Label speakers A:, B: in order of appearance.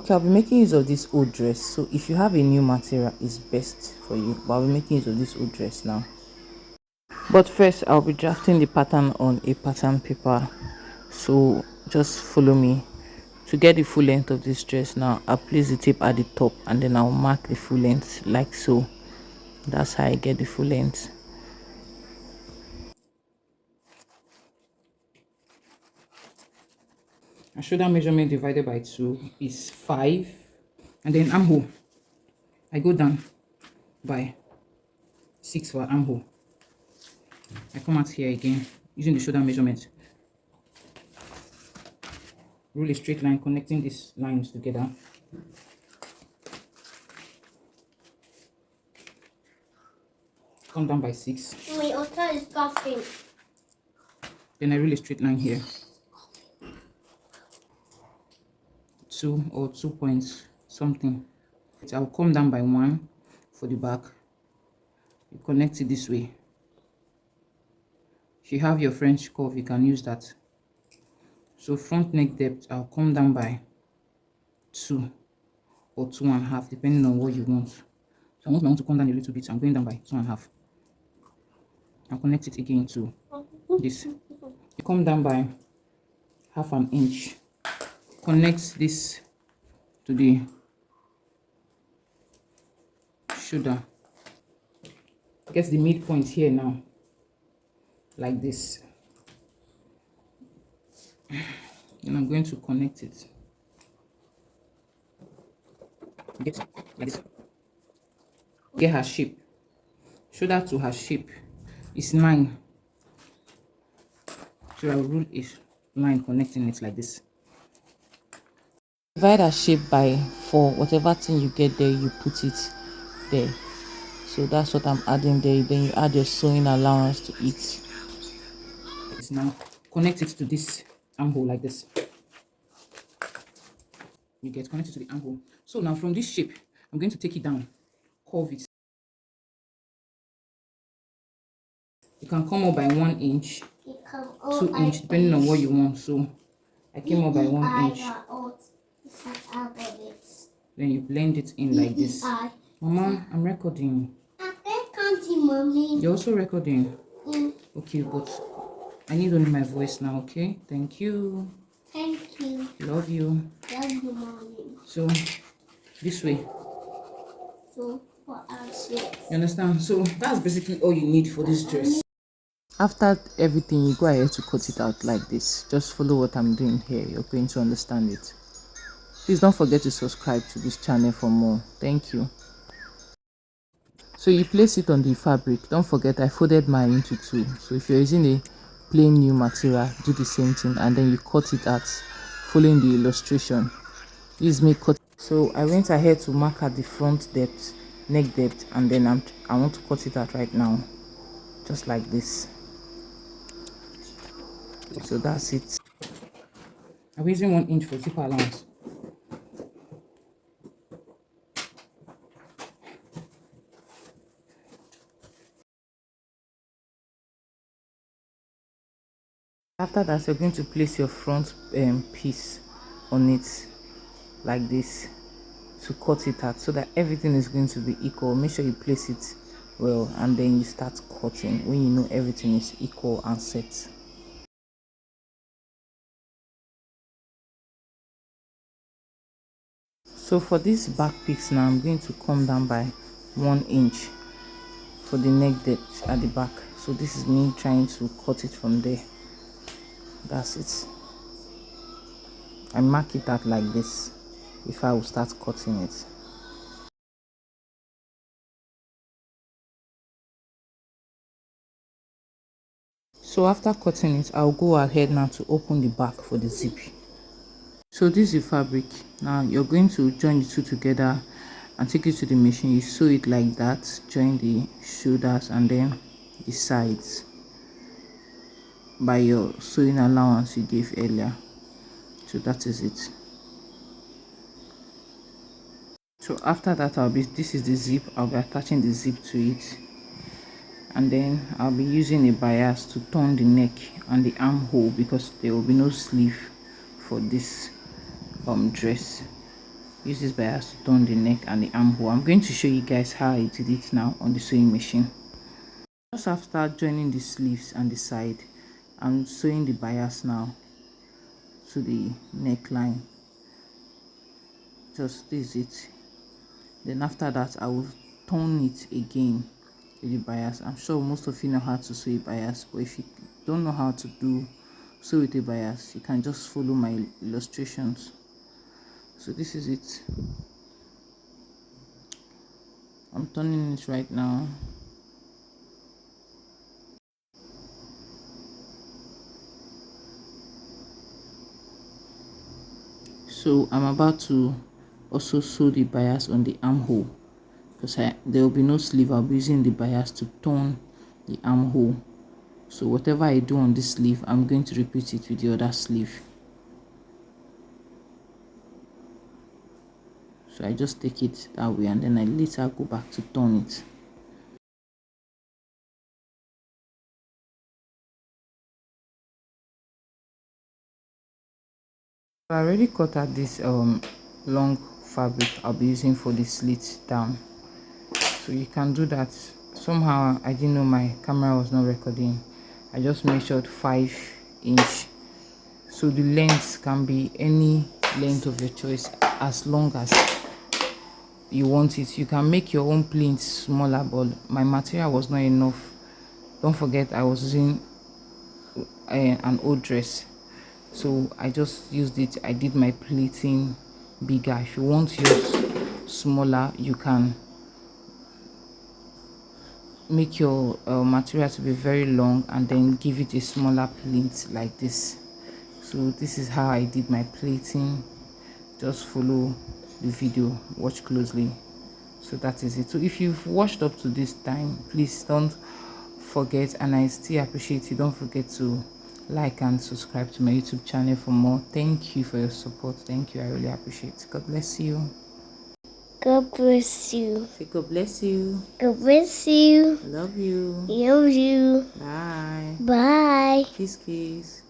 A: Okay, I'll be making use of this old dress. So if you have a new material, it's best for you. But I'll be making use of this old dress now. But first, I'll be drafting the pattern on a pattern paper. So just follow me. To get the full length of this dress now, I'll place the tape at the top and then I'll mark the full length like so. That's how I get the full length. A shoulder measurement divided by 2 is 5. And then armhole, I go down by 6 for armhole. I come out here again using the shoulder measurement. Rule a straight line connecting these lines together. Come down by 6.
B: My author is coughing.
A: Then I rule a straight line here. 2 or 2 points something. So I'll come down by 1 for the back. You connect it this way. If you have your French curve, you can use that. So front neck depth, I'll come down by 2 or 2.5, depending on what you want. So I want to come down a little bit. I'm going down by 2.5. I'll connect it again to this. You come down by 1/2 inch. Connect this to the shoulder. Get the midpoint here now, like this. And I'm going to connect it. Get like this. Get her shape. Shoulder to her shape is 9. So I will rule a line connecting it like this. Divide her shape by 4. Whatever thing you get there, you put it there. So that's what I'm adding there. Then you add your sewing allowance to it. It's now connect it to this armhole like this. You get connected to the armhole. So now from this shape, I'm going to take it down, curve it. You can come up by 1 inch, 2 inch, depending on what you want. So I came up by 1 inch. Then you blend it in like this. Mama, I'm recording.
B: Mommy.
A: You're also recording? Okay, but I need only my voice now, okay? Thank you.
B: Thank you.
A: Love you.
B: Love you, Mommy.
A: So, this way.
B: So, what else? You
A: understand? So, that's basically all you need for this dress. After everything, you go ahead to cut it out like this. Just follow what I'm doing here. You're going to understand it. Please don't forget to subscribe to this channel for more. Thank you. So you place it on the fabric. Don't forget I folded mine into 2. So if you're using a plain new material, do the same thing and then you cut it out following the illustration. This is me cut. So I went ahead to mark at the front depth, neck depth, and then I want to cut it out right now, just like this. So that's it. I'm using 1 inch for zipper allowance. After that, you're going to place your front piece on it like this to cut it out so that everything is going to be equal. Make sure you place it well and then you start cutting when you know everything is equal and set. So for this back piece now, I'm going to come down by 1 inch for the neck depth at the back. So this is me trying to cut it from there. That's it. I mark it out like this if I will start cutting it. So after cutting it, I'll go ahead now to open the back for the zip. So this is the fabric. Now you're going to join the 2 together and take it to the machine. You sew it like that, join the shoulders and then the sides by your sewing allowance you gave earlier. So that is it. So after that, this is the zip. I'll be attaching the zip to it, and then I'll be using a bias to turn the neck and the armhole because there will be no sleeve for this dress. use this bias to turn the neck and the armhole. I'm going to show you guys how I did it now on the sewing machine. Just after joining the sleeves and the side, I'm sewing the bias now to the neckline. Just this is it. Then after that, I will turn it again with the bias. I'm sure most of you know how to sew a bias, but if you don't know how to sew with a bias, you can just follow my illustrations. So this is it. I'm turning it right now. So I'm about to also sew the bias on the armhole, because there will be no sleeve. I'll be using the bias to turn the armhole. So whatever I do on this sleeve, I'm going to repeat it with the other sleeve. So I just take it that way, and then I later go back to turn it. I already cut out this long fabric I'll be using for the slit down, so you can do that. Somehow I didn't know my camera was not recording. I just measured 5 inch, so the length can be any length of your choice as long as you want it. You can make your own plinth smaller, but my material was not enough. Don't forget I was using an old dress, so I just used it. I did my pleating bigger. If you want yours smaller, you can make your material to be very long and then give it a smaller pleat like this. So this is how I did my pleating. Just follow the video, watch closely. So that is it. So if you've watched up to this time, please don't forget, and I still appreciate you, don't forget to like and subscribe to my YouTube channel for more. Thank you for your support. Thank you, I really appreciate it. God bless you.
B: God bless you.
A: Say God bless you.
B: God bless you.
A: Love you.
B: Love you.
A: Bye.
B: Bye.
A: Kiss kiss.